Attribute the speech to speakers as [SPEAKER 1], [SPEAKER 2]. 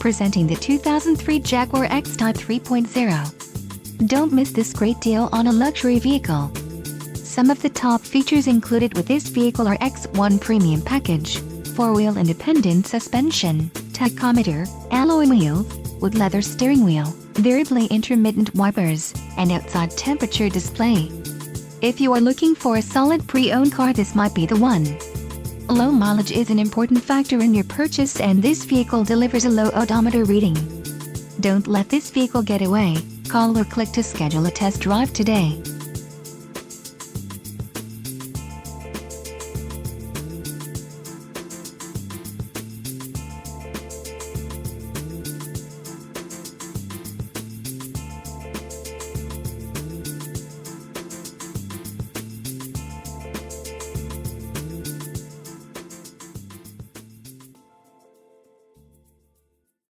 [SPEAKER 1] Presenting the 2003 Jaguar X-Type 3.0. Don't miss this great deal on a luxury vehicle. Some of the top features included with this vehicle are X1 Premium Package, 4-wheel independent suspension, tachometer, alloy wheels, with leather steering wheel, variably intermittent wipers, and outside temperature display. If you are looking for a solid pre-owned car, this might be the one. Low mileage is an important factor in your purchase, and this vehicle delivers a low odometer reading. Don't let this vehicle get away. Call or click to schedule a test drive today.